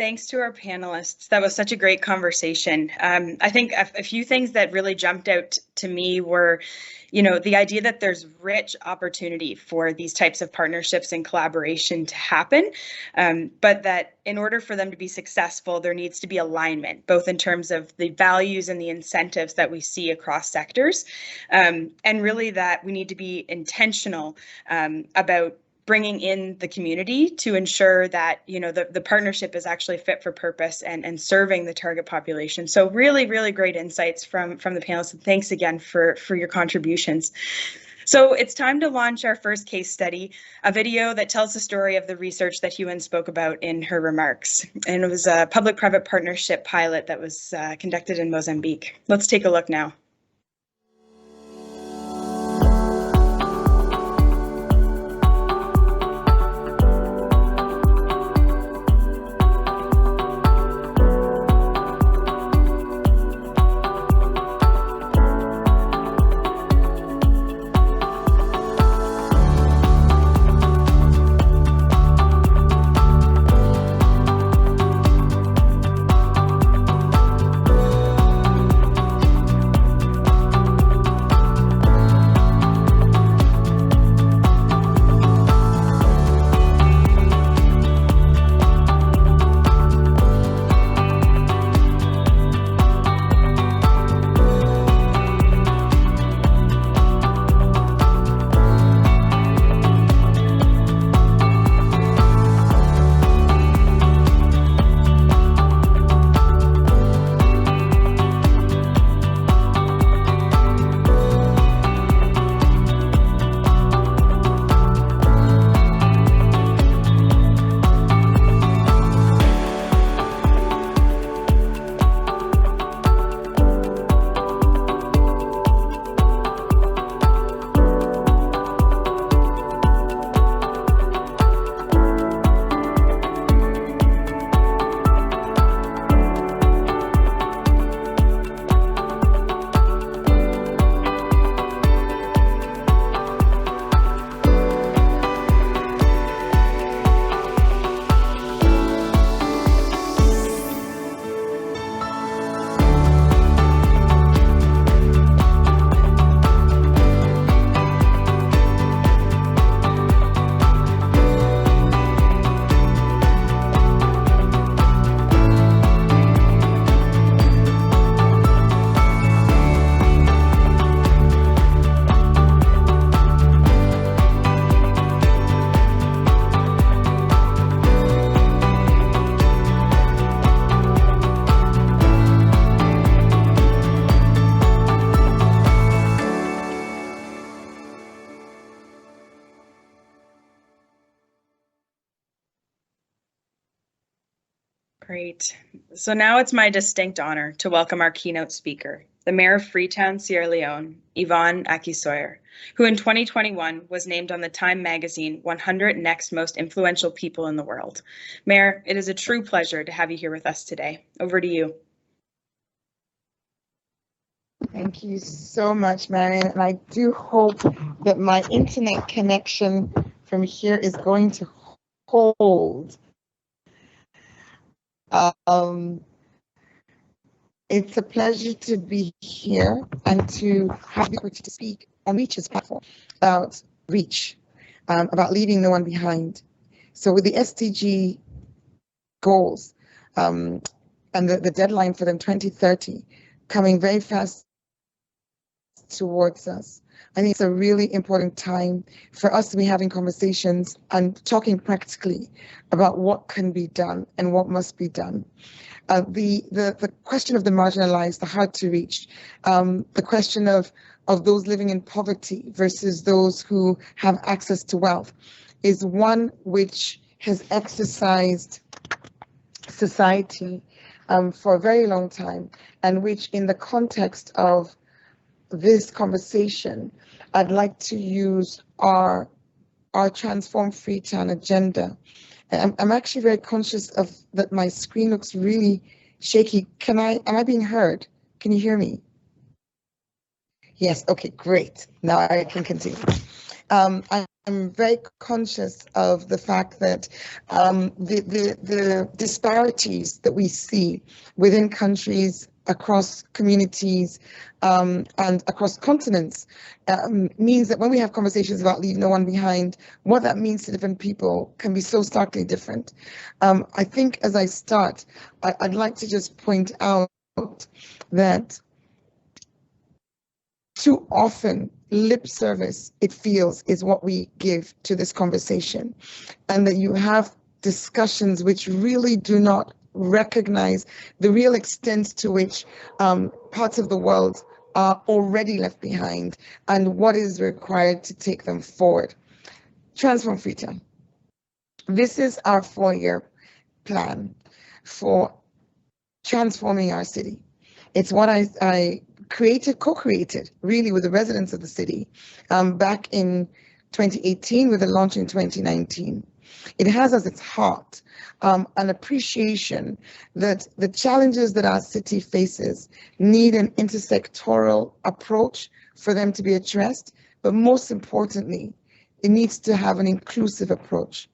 Thanks to our panelists. That was such a great conversation. I think a few things that really jumped out to me were, the idea that there's rich opportunity for these types of partnerships and collaboration to happen, but that in order for them to be successful, there needs to be alignment, both in terms of the values and the incentives that we see across sectors, and really that we need to be intentional about bringing in the community to ensure that the partnership is actually fit for purpose and serving the target population. So really, really great insights from the panelists. And thanks again for your contributions. So it's time to launch our first case study, a video that tells the story of the research that Yvonne spoke about in her remarks. And it was a public-private partnership pilot that was conducted in Mozambique. Let's take a look now. Great. So now it's my distinct honor to welcome our keynote speaker, the Mayor of Freetown, Sierra Leone, Yvonne Aki Sawyerr, who in 2021 was named on the Time magazine 100 Next Most Influential People in the World. Mayor, it is a true pleasure to have you here with us today. Over to you. Thank you so much, Marion. And I do hope that my internet connection from here is going to hold. It's a pleasure to be here and to have the opportunity to speak on Reach's platform about Reach, about leaving no one behind. So with the SDG goals and the deadline for them, 2030, coming very fast towards us, I think it's a really important time for us to be having conversations and talking practically about what can be done and what must be done. The question of the marginalized, the hard to reach, the question of those living in poverty versus those who have access to wealth is one which has exercised society for a very long time, and which in the context of this conversation, I'd like to use our Transform Freetown agenda. I'm actually very conscious of that my screen looks really shaky. Am I being heard? Can you hear me? Yes, okay, great. Now I can continue. I'm I'm very conscious of the fact that the disparities that we see within countries, across communities, and across continents means that when we have conversations about leave no one behind, what that means to different people can be so starkly different. I think as I start, I'd like to just point out that too often lip service, it feels, is what we give to this conversation, and that you have discussions which really do not recognize the real extent to which parts of the world are already left behind and what is required to take them forward. Transform Freetown. This is our 4-year plan for transforming our city. It's what I co-created really with the residents of the city back in 2018 with a launch in 2019. It has as its heart an appreciation that the challenges that our city faces need an intersectoral approach for them to be addressed, but most importantly, it needs to have an inclusive approach.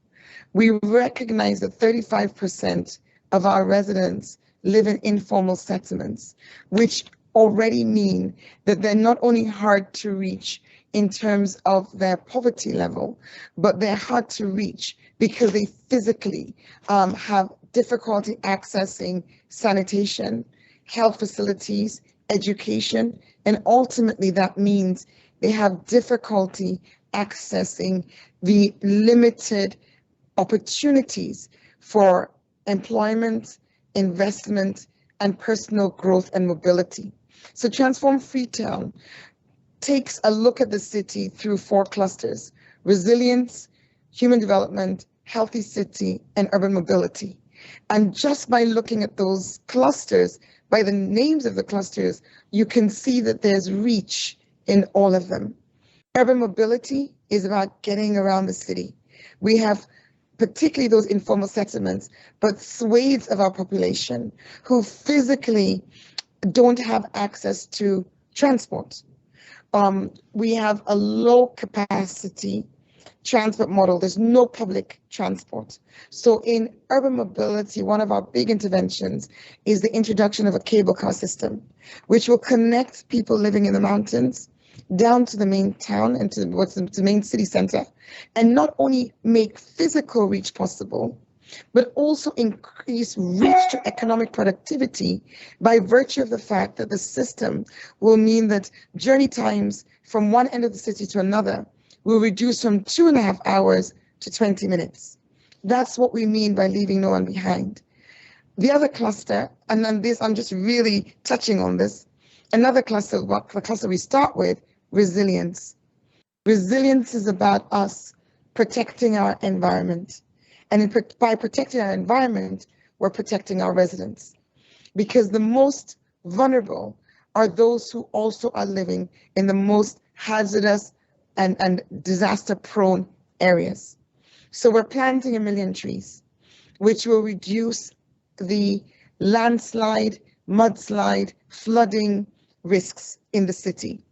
We recognize that 35% of our residents live in informal settlements, which already mean that they're not only hard to reach in terms of their poverty level, but they're hard to reach because they physically have difficulty accessing sanitation, health facilities, education, and ultimately that means they have difficulty accessing the limited opportunities for employment, investment, and personal growth and mobility. So Transform Freetown takes a look at the city through 4 clusters: resilience, human development, healthy city, and urban mobility. And just by looking at those clusters, by the names of the clusters, you can see that there's reach in all of them. Urban mobility is about getting around the city. We have particularly those informal settlements, but swathes of our population who physically don't have access to transport. We have a low capacity transport model. There's no public transport. So in urban mobility, one of our big interventions is the introduction of a cable car system, which will connect people living in the mountains down to the main town and to the main city center, and not only make physical reach possible, but also increase reach to economic productivity by virtue of the fact that the system will mean that journey times from one end of the city to another will reduce from 2.5 hours to 20 minutes. That's what we mean by leaving no one behind. The other cluster, and then this, I'm just really touching on this, another cluster, the cluster we start with, resilience. Resilience is about us protecting our environment. And by protecting our environment, we're protecting our residents. Because the most vulnerable are those who also are living in the most hazardous and disaster-prone areas. So we're planting 1 million trees, which will reduce the landslide, mudslide, flooding risks in the city.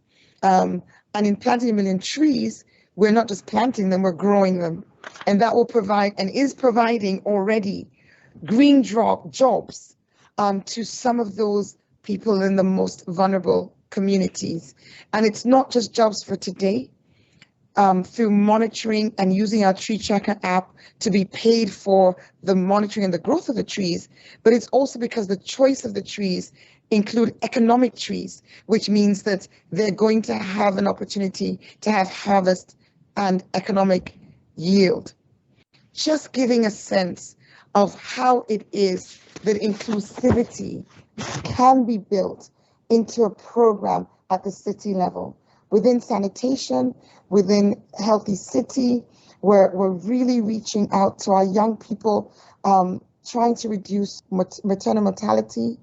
And in planting 1 million trees, we're not just planting them, we're growing them. And that will provide, and is providing already, green jobs to some of those people in the most vulnerable communities. And it's not just jobs for today, through monitoring and using our tree tracker app to be paid for the monitoring and the growth of the trees, but it's also because the choice of the trees include economic trees, which means that they're going to have an opportunity to have harvest and economic yield. Just giving a sense of how it is that inclusivity can be built into a program at the city level. Within sanitation, within healthy city, where we're really reaching out to our young people, trying to reduce maternal mortality,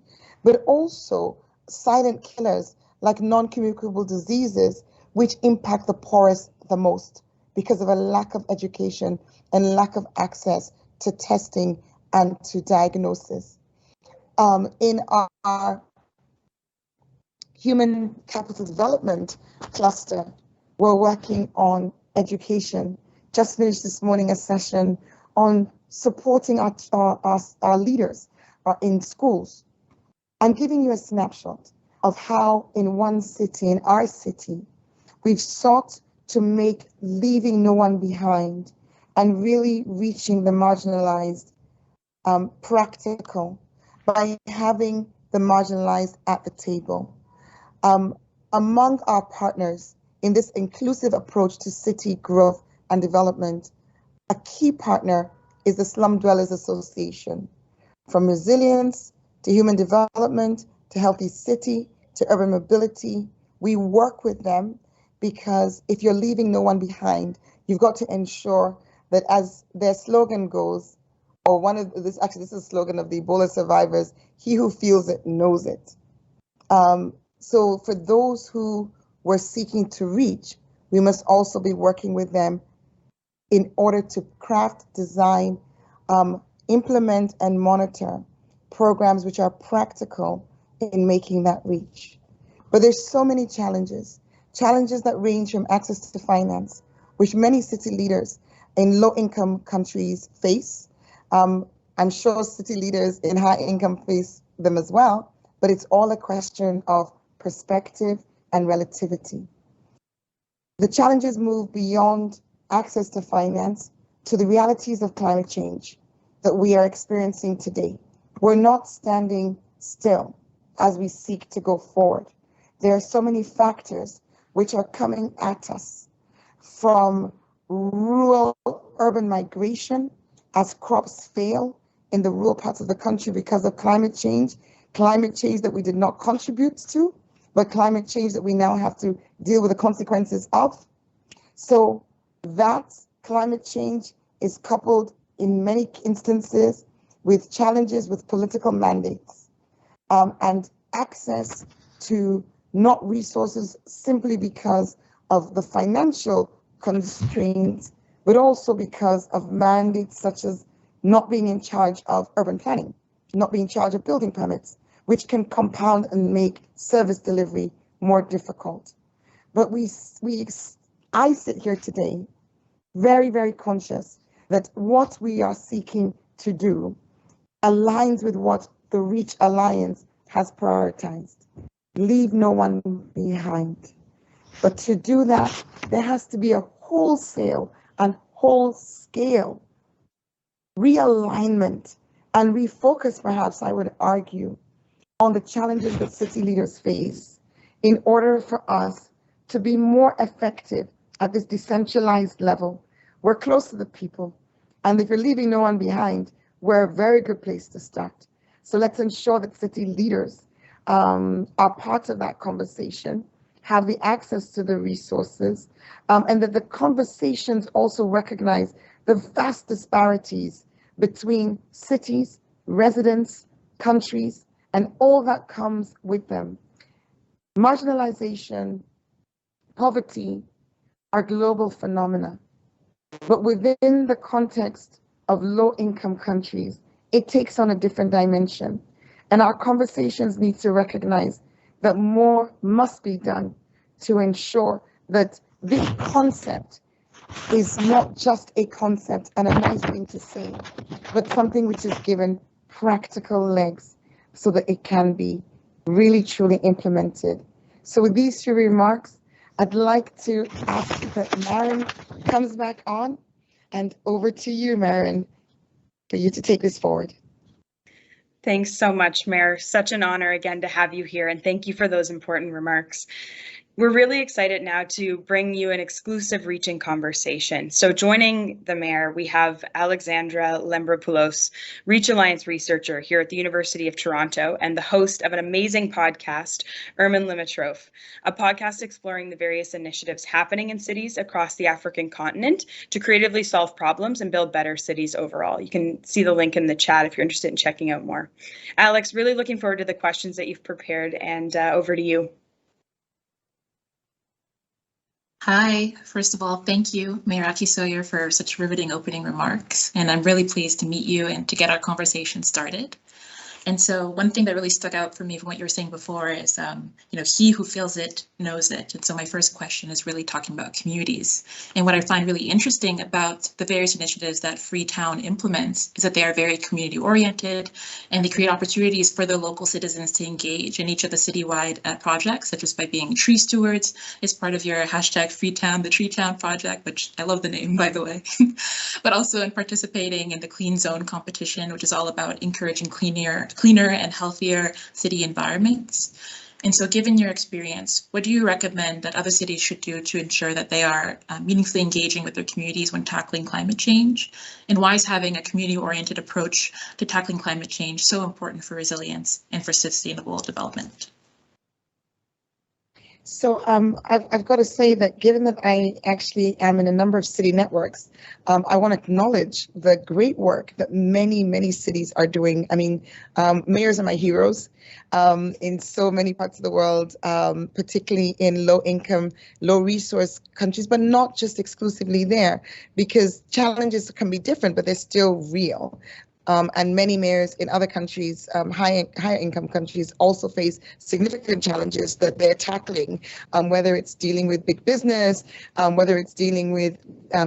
but also silent killers like non-communicable diseases, which impact the poorest the most because of a lack of education and lack of access to testing and to diagnosis. In our human capital development cluster, we're working on education just finished this morning a session on supporting our leaders in schools and giving you a snapshot of how in one city, in our city, we've sought to make leaving no one behind and really reaching the marginalized practical by having the marginalized at the table. Among our partners in this inclusive approach to city growth and development, a key partner is the Slum Dwellers Association. From resilience to human development to healthy city to urban mobility, we work with them because if you're leaving no one behind, you've got to ensure that, as their slogan goes, or one of this, actually this is a slogan of the Ebola survivors, he who feels it knows it. So for those who we're seeking to reach, we must also be working with them in order to craft, design, implement and monitor programs which are practical in making that reach. But there's so many challenges that range from access to finance, which many city leaders in low-income countries face. I'm sure city leaders in high-income face them as well, but it's all a question of perspective and relativity. The challenges move beyond access to finance to the realities of climate change that we are experiencing today. We're not standing still as we seek to go forward. There are so many factors which are coming at us, from rural urban migration as crops fail in the rural parts of the country because of climate change that we did not contribute to, but climate change that we now have to deal with the consequences of. So that climate change is coupled in many instances with challenges with political mandates and access to not resources simply because of the financial constraints, but also because of mandates such as not being in charge of urban planning, not being in charge of building permits, which can compound and make service delivery more difficult. But I sit here today very, very conscious that what we are seeking to do aligns with what the REACH Alliance has prioritized. Leave no one behind. But to do that, there has to be a wholesale and whole-scale realignment and refocus, perhaps I would argue, on the challenges that city leaders face in order for us to be more effective at this decentralized level. We're close to the people, and if you're leaving no one behind, we're a very good place to start. So let's ensure that city leaders are part of that conversation, have the access to the resources, and that the conversations also recognize the vast disparities between cities, residents, countries, and all that comes with them. Marginalization, poverty are global phenomena, but within the context of low-income countries, it takes on a different dimension. And our conversations need to recognize that more must be done to ensure that this concept is not just a concept and a nice thing to say, but something which is given practical legs so that it can be really truly implemented. So with these few remarks, I'd like to ask that Maren comes back on, and over to you, Maren, for you to take this forward. Thanks so much, Mayor. Such an honor again to have you here, and thank you for those important remarks. We're really excited now to bring you an exclusive reaching conversation. So joining the mayor, we have Alexandra Lambropoulos, Reach Alliance researcher here at the University of Toronto and the host of an amazing podcast, Ermin Limitrof, a podcast exploring the various initiatives happening in cities across the African continent to creatively solve problems and build better cities overall. You can see the link in the chat if you're interested in checking out more. Alex, really looking forward to the questions that you've prepared, and over to you. Hi, first of all, thank you, Mayor Aki Sawyerr, for such riveting opening remarks, and I'm really pleased to meet you and to get our conversation started. And so one thing that really stuck out for me from what you were saying before is, he who feels it knows it. And so my first question is really talking about communities. And what I find really interesting about the various initiatives that Freetown implements is that they are very community oriented, and they create opportunities for the local citizens to engage in each of the citywide projects, such as by being tree stewards as part of your hashtag Freetown, the Treetown project, which I love the name, by the way, but also in participating in the Clean Zone competition, which is all about encouraging cleaner and healthier city environments. And so given your experience, what do you recommend that other cities should do to ensure that they are meaningfully engaging with their communities when tackling climate change? And why is having a community-oriented approach to tackling climate change so important for resilience and for sustainable development? So I've got to say that given that I actually am in a number of city networks, I want to acknowledge the great work that many cities are doing. I mean, mayors are my heroes in so many parts of the world, particularly in low income, low resource countries, but not just exclusively there, because challenges can be different, but they're still real. And many mayors in other countries, higher income countries, also face significant challenges that they're tackling, whether it's dealing with big business, whether it's dealing with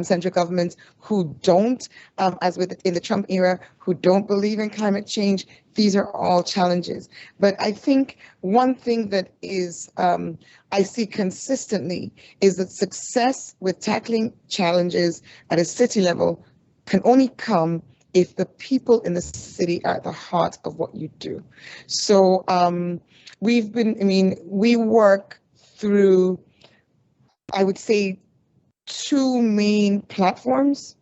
central governments who don't, as in the Trump era, who don't believe in climate change. These are all challenges. But I think one thing that is I see consistently is that success with tackling challenges at a city level can only come if the people in the city are at the heart of what you do. So we work through, I would say, two main platforms.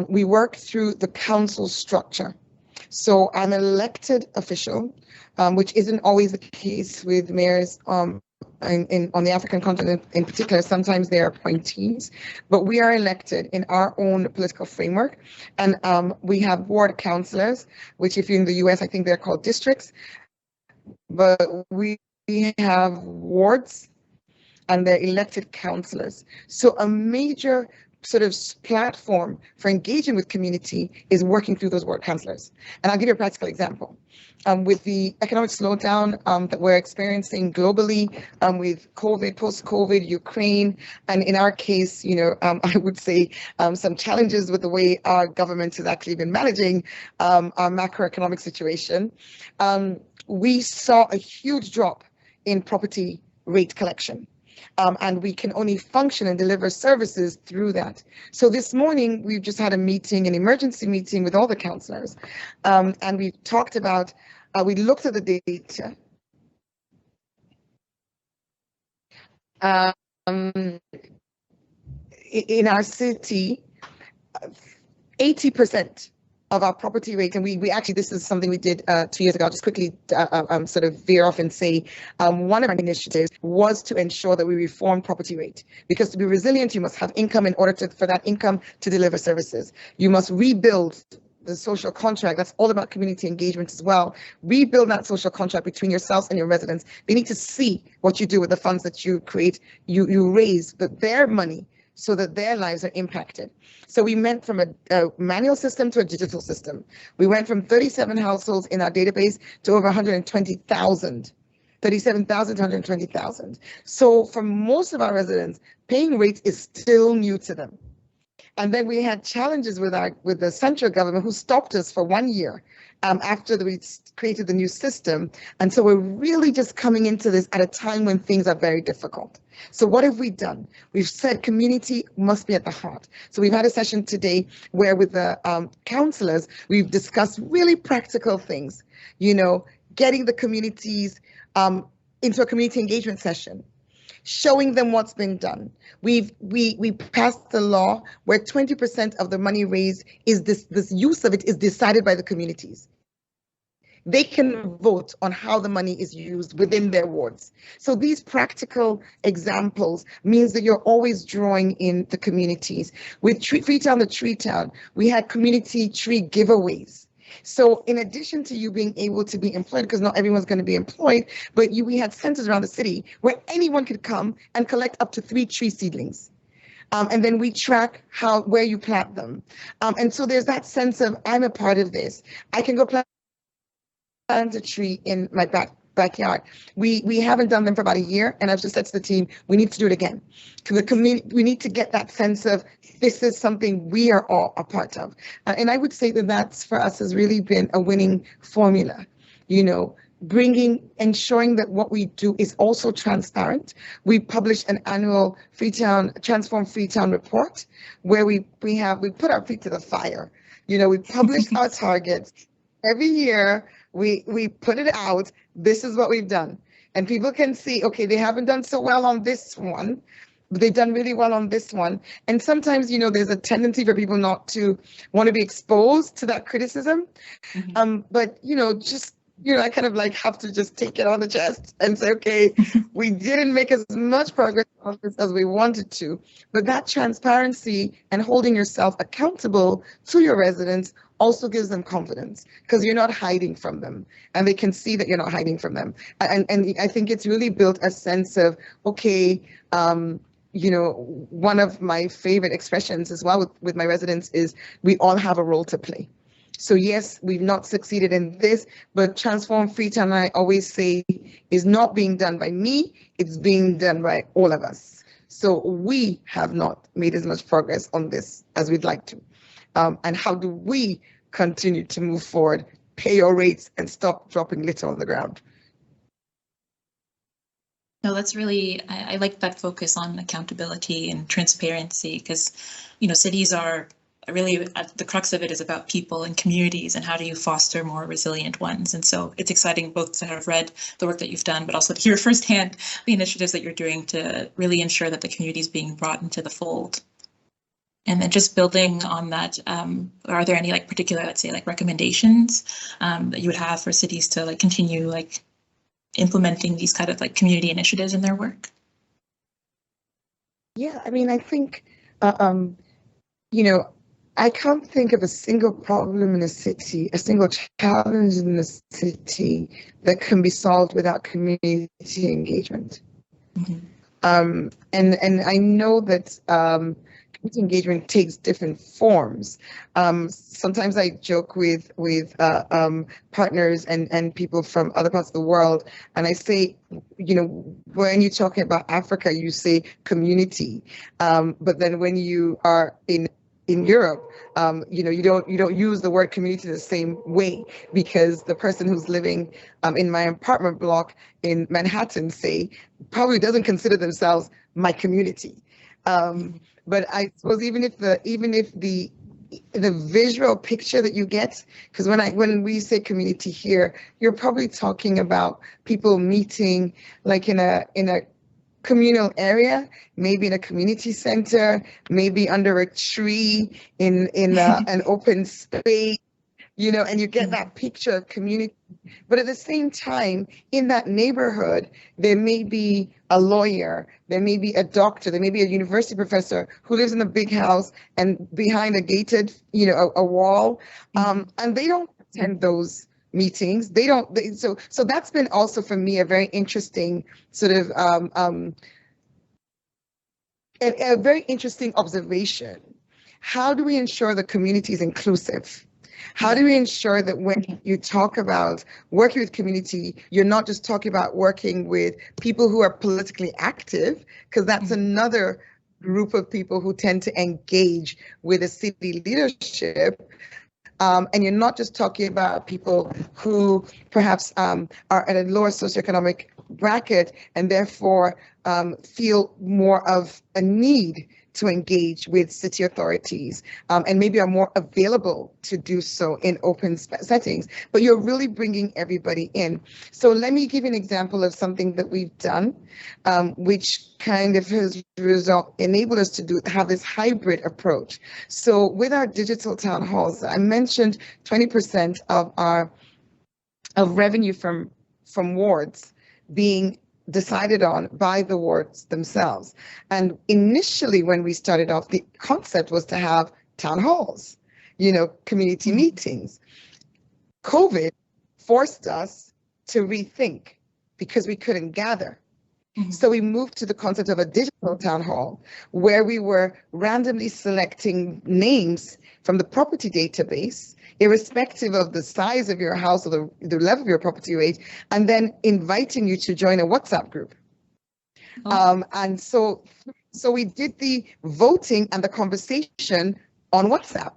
We work through the council structure. So I'm an elected official, which isn't always the case with mayors on the African continent in particular. Sometimes they are appointees, but we are elected in our own political framework. And we have ward councillors, which if you're in the US, I think they're called districts, but we have wards and they're elected councillors. So a major sort of platform for engaging with community is working through those ward councillors. And I'll give you a practical example. With the economic slowdown that we're experiencing globally, with COVID, post-COVID, Ukraine, and in our case, I would say some challenges with the way our government has actually been managing our macroeconomic situation, we saw a huge drop in property rate collection. And we can only function and deliver services through that. So this morning, we've just had a meeting, an emergency meeting with all the councillors, and we've talked about, we looked at the data. In our city, 80% of our property rate, and we actually, this is something we did 2 years ago. I'll just quickly sort of veer off and say one of our initiatives was to ensure that we reform property rate, because to be resilient, you must have income in order for that income to deliver services. You must rebuild the social contract. That's all about community engagement as well. Rebuild that social contract between yourselves and your residents. They need to see what you do with the funds that you create, you raise, their money, so that their lives are impacted. So we went from a manual system to a digital system. We went from 37 households in our database to over 120,000, 37,000 to 120,000. So for most of our residents, paying rates is still new to them. And then we had challenges with the central government, who stopped us for 1 year after we created the new system. And so we're really just coming into this at a time when things are very difficult. So what have we done? We've said community must be at the heart. So we've had a session today where with the councillors, we've discussed really practical things, getting the communities into a community engagement session, showing them what's been done. We passed the law where 20% of the money raised is this use of it is decided by the communities. They can vote on how the money is used within their wards. So these practical examples means that you're always drawing in the communities. With Freetown, the Treetown, we had community tree giveaways. So in addition to you being able to be employed, because not everyone's going to be employed, but we had centers around the city where anyone could come and collect up to 3 tree seedlings. And then we track where you plant them. And so there's that sense of, I'm a part of this. I can go plant plant a tree in my backyard. We haven't done them for about a year, and I've just said to the team, we need to do it again. Because the community, we need to get that sense of this is something we are all a part of. And I would say that that's for us has really been a winning formula, you know, ensuring that what we do is also transparent. We publish an annual Transform Freetown report where we put our feet to the fire. You know, we publish our targets every year. We put it out. This is what we've done. And people can see, okay, they haven't done so well on this one, but they've done really well on this one. And sometimes, you know, there's a tendency for people not to want to be exposed to that criticism. But, you know, I kind of like have to just take it on the chest and say, okay, we didn't make as much progress on this as we wanted to. But that transparency and holding yourself accountable to your residents also gives them confidence because you're not hiding from them and they can see that you're not hiding from them. And I think it's really built a sense of, okay, you know, one of my favorite expressions as well with my residents is we all have a role to play. So yes, we've not succeeded in this, but Transform Freetown, I always say, is not being done by me, it's being done by all of us. So we have not made as much progress on this as we'd like to. And how do we continue to move forward, pay your rates, and stop dropping litter on the ground? No, that's really, I like that focus on accountability and transparency because, you know, cities are really at the crux of it is about people and communities and how do you foster more resilient ones. And so it's exciting both to have read the work that you've done, but also to hear firsthand the initiatives that you're doing to really ensure that the community is being brought into the fold. And then just building on that, are there any like particular, let's say, like recommendations that you would have for cities to like continue like implementing these kind of like community initiatives in their work? Yeah, I mean, I think, you know, I can't think of a single problem in a city, a single challenge in the city that can be solved without community engagement. And I know that community engagement takes different forms. Sometimes I joke with partners and people from other parts of the world, and I say, you know, when you're talking about Africa, you say community, but then when you are in Europe, you know, you don't use the word community the same way because the person who's living in my apartment block in Manhattan, say, probably doesn't consider themselves my community. But I suppose even if the visual picture that you get, because when we say community here, you're probably talking about people meeting like in a communal area, maybe in a community center, maybe under a tree in an open space, you know, and you get that picture of community. But at the same time, in that neighborhood, there may be a lawyer, there may be a doctor, there may be a university professor who lives in a big house and behind a gated, you know, a wall, and they don't attend those meetings. So that's been also for me a very interesting sort of a very interesting observation. How do we ensure the community is inclusive? How do we ensure that when you talk about working with community, you're not just talking about working with people who are politically active, because that's another group of people who tend to engage with the city leadership. And you're not just talking about people who perhaps are at a lower socioeconomic bracket and therefore feel more of a need to engage with city authorities and maybe are more available to do so in open settings, but you're really bringing everybody in. So let me give you an example of something that we've done, which kind of has enabled us to have this hybrid approach. So with our digital town halls, I mentioned 20% of revenue from wards being decided on by the wards themselves. And initially, when we started off, the concept was to have town halls, you know, community meetings. COVID forced us to rethink because we couldn't gather. So we moved to the concept of a digital town hall where we were randomly selecting names from the property database irrespective of the size of your house or the level of your property rate, and then inviting you to join a WhatsApp group. And so we did the voting and the conversation on WhatsApp.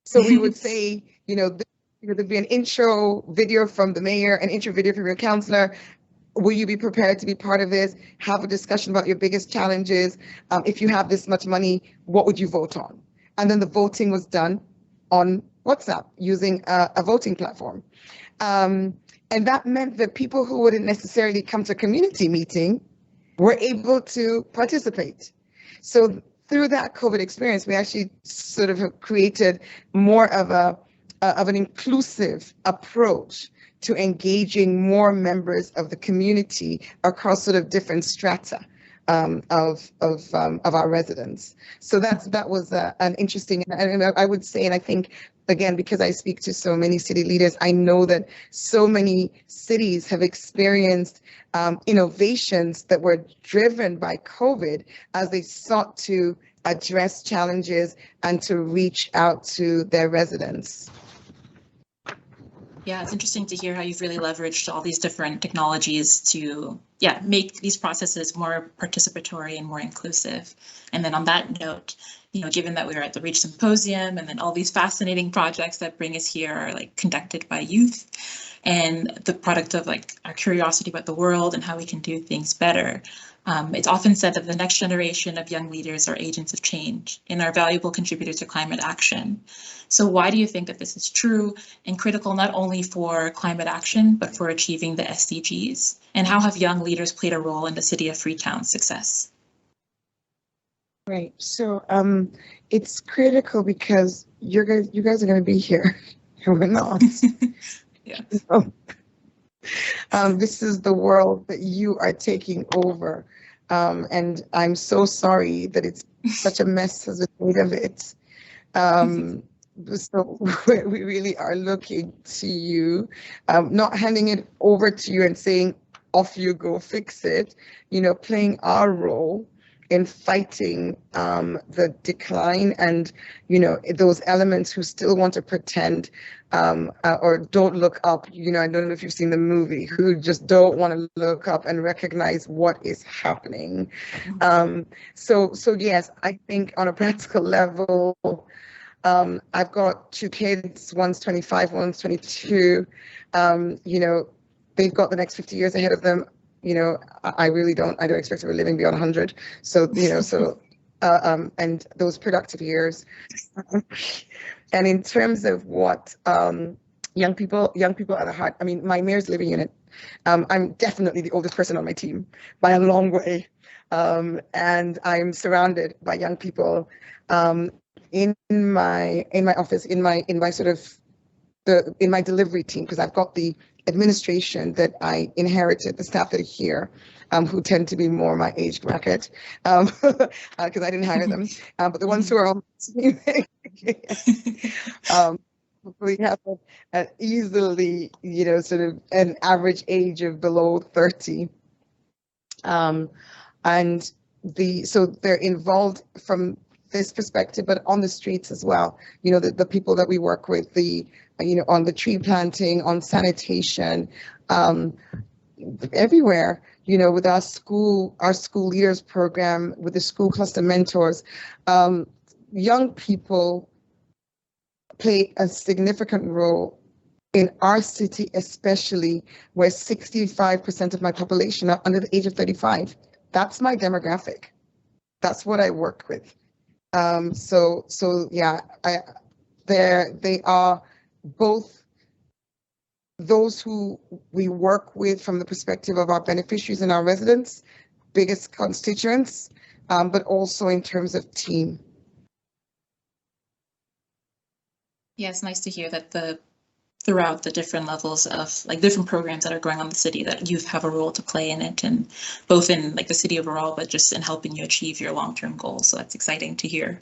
So we would say, there'd be an intro video from the mayor, an intro video from your councillor. Will you be prepared to be part of this? Have a discussion about your biggest challenges. If you have this much money, what would you vote on? And then the voting was done on WhatsApp using a voting platform. And that meant that people who wouldn't necessarily come to a community meeting were able to participate. So through that COVID experience, we actually sort of have created more of an inclusive approach to engaging more members of the community across sort of different strata of our residents. So that was an interesting, and I would say, and I think, again, because I speak to so many city leaders, I know that so many cities have experienced innovations that were driven by COVID as they sought to address challenges and to reach out to their residents. Yeah, it's interesting to hear how you've really leveraged all these different technologies to, make these processes more participatory and more inclusive. And then on that note, given that we were at the Reach Symposium, and then all these fascinating projects that bring us here are like conducted by youth, and the product of like our curiosity about the world and how we can do things better. It's often said that the next generation of young leaders are agents of change and are valuable contributors to climate action. So why do you think that this is true and critical not only for climate action, but for achieving the SDGs? And how have young leaders played a role in the city of Freetown's success? Right. So it's critical because you guys are going to be here and we're not. Yeah. So, this is the world that you are taking over. And I'm so sorry that it's such a mess as a made of it. So we really are looking to you, not handing it over to you and saying, off you go, fix it, playing our role in fighting the decline and, those elements who still want to pretend or don't look up. I don't know if you've seen the movie, who just don't want to look up and recognize what is happening. So yes, I think on a practical level, I've got 2 kids, one's 25, one's 22. They've got the next 50 years ahead of them. I really don't expect to be living beyond 100. So, and those productive years. And in terms of what young people at the heart, I mean, my mayor's living unit, I'm definitely the oldest person on my team by a long way. And I'm surrounded by young people in my office, in my sort of in my delivery team, because I've got the administration that I inherited, the staff that are here, who tend to be more my age bracket, because I didn't hire them. But the ones who are on we have easily, sort of an average age of below 30. And so they're involved from this perspective, but on the streets as well. The people that we work with, on the tree planting, on sanitation, everywhere, with our school leaders program, with the school cluster mentors, young people play a significant role in our city, especially where 65% of my population are under the age of 35. That's my demographic. That's what I work with. So yeah, they are both those who we work with from the perspective of our beneficiaries and our residents, biggest constituents, but also in terms of team. Yeah, it's nice to hear that throughout the different levels of different programs that are going on in the city, that youth have a role to play in it, and both in the city overall, but just in helping you achieve your long-term goals. So that's exciting to hear.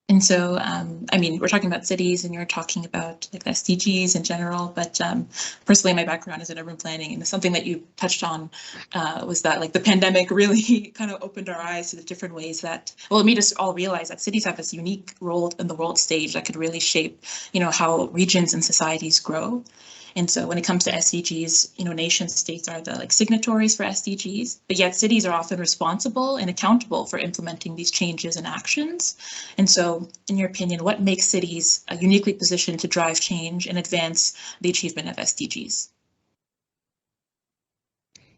And so, I mean, we're talking about cities and you're talking about like the SDGs in general, but personally, my background is in urban planning, and something that you touched on was that like the pandemic really kind of opened our eyes to the different ways that, well, it made us all realize that cities have this unique role in the world stage that could really shape, you know, how regions and societies grow. And so when it comes to SDGs, you know, nation states are the like signatories for SDGs, but yet cities are often responsible and accountable for implementing these changes and actions. And so in your opinion, what makes cities uniquely positioned to drive change and advance the achievement of SDGs?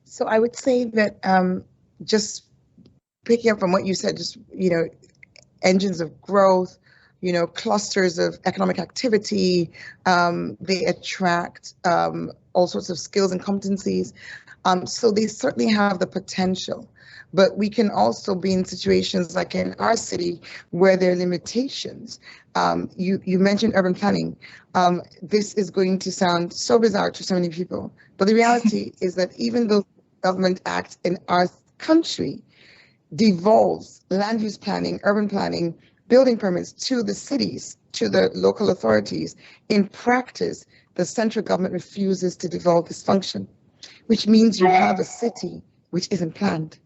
So I would say that just picking up from what you said, just, you know, engines of growth, you know, clusters of economic activity, they attract all sorts of skills and competencies. So they certainly have the potential, but we can also be in situations like in our city where there are limitations. You mentioned urban planning. This is going to sound so bizarre to so many people, but the reality is that even though government act in our country devolves land use planning, urban planning, building permits to the cities, to the local authorities, in practice, the central government refuses to devolve this function, which means you have a city which isn't planned,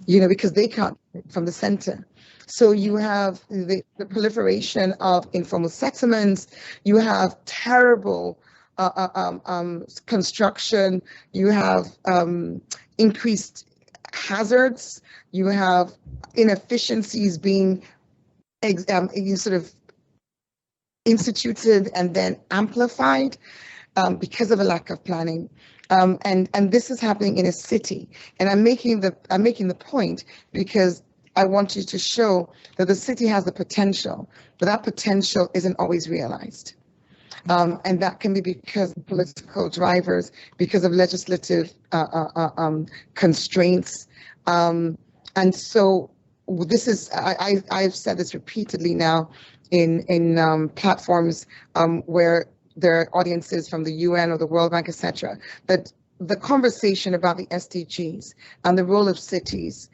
you know, because they can't from the center. So you have the proliferation of informal settlements, you have terrible construction, you have increased hazards, you have inefficiencies being sort of instituted and then amplified because of a lack of planning. And this is happening in a city. And I'm making the point because I want you to show that the city has the potential, but that potential isn't always realized. And that can be because of political drivers, because of legislative constraints. And so this is, I've said this repeatedly now in platforms where there are audiences from the UN or the World Bank, etc., that the conversation about the SDGs and the role of cities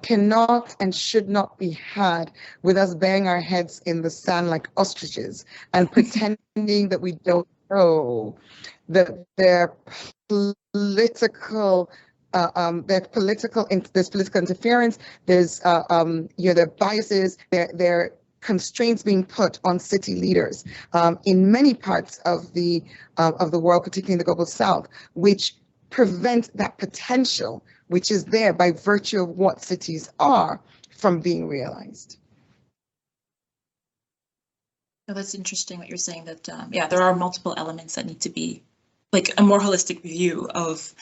cannot and should not be had with us burying our heads in the sand like ostriches and pretending that we don't know that there's political interference, there's there are biases, there are constraints being put on city leaders in many parts of the world, particularly in the global south, which prevent that potential, which is there by virtue of what cities are, from being realized. Oh, that's interesting what you're saying, that yeah, there are multiple elements that need to be, like a more holistic view of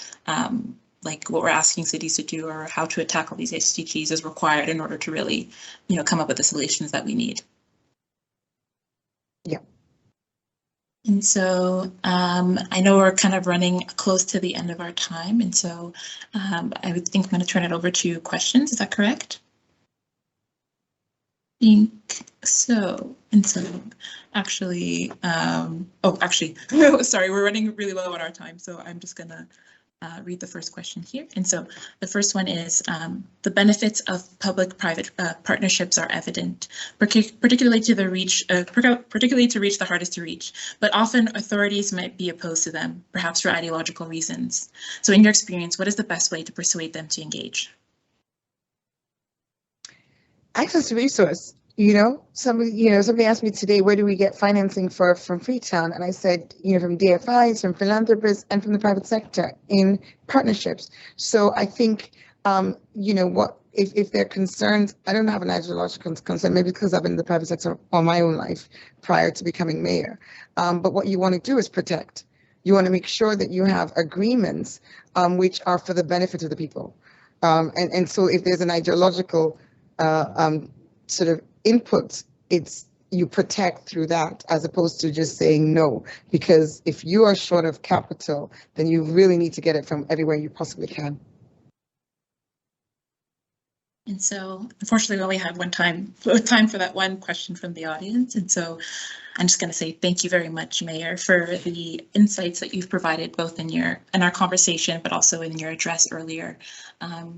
like what we're asking cities to do or how to tackle these SDGs is required in order to really, you know, come up with the solutions that we need. Yeah. And so I know we're kind of running close to the end of our time, and so I would think I'm going to turn it over to questions. Is that correct? I think so. And so actually, actually, sorry, we're running really low on our time, so I'm just gonna read the first question here. And so the first one is, the benefits of public-private partnerships are evident, particularly to reach the hardest to reach, but often authorities might be opposed to them, perhaps for ideological reasons. So in your experience, what is the best way to persuade them to engage? Access to resource. You know, somebody asked me today, where do we get financing from Freetown? And I said, from DFIs, from philanthropists, and from the private sector in partnerships. So I think, if they're concerned, I don't have an ideological concern, maybe because I've been in the private sector all my own life prior to becoming mayor. But what you want to do is protect. You want to make sure that you have agreements which are for the benefit of the people. And so if there's an ideological sort of input, you protect through that, as opposed to just saying no, because if you are short of capital, then you really need to get it from everywhere you possibly can. And so unfortunately we only have time for that one question from the audience, and so I'm just going to say thank you very much, Mayor, for the insights that you've provided both in our conversation, but also in your address earlier.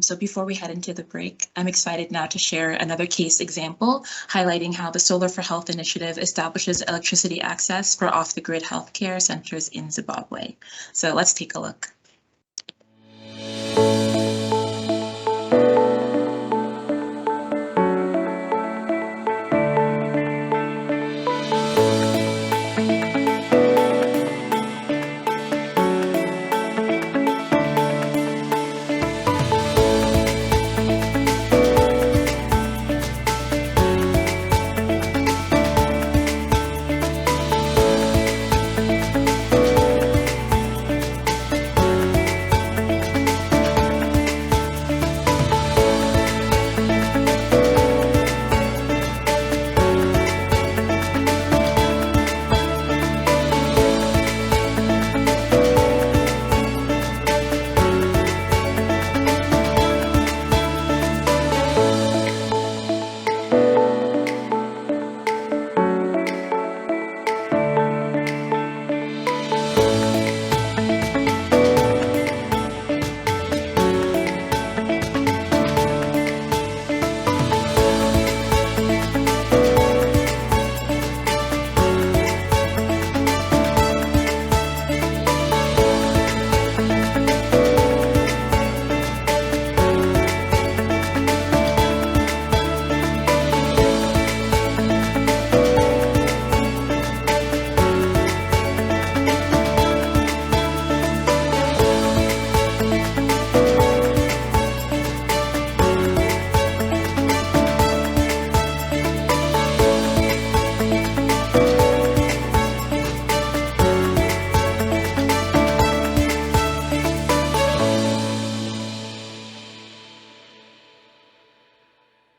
So before we head into the break, I'm excited now to share another case example highlighting how the Solar for Health initiative establishes electricity access for off-the-grid healthcare centers in Zimbabwe. So let's take a look.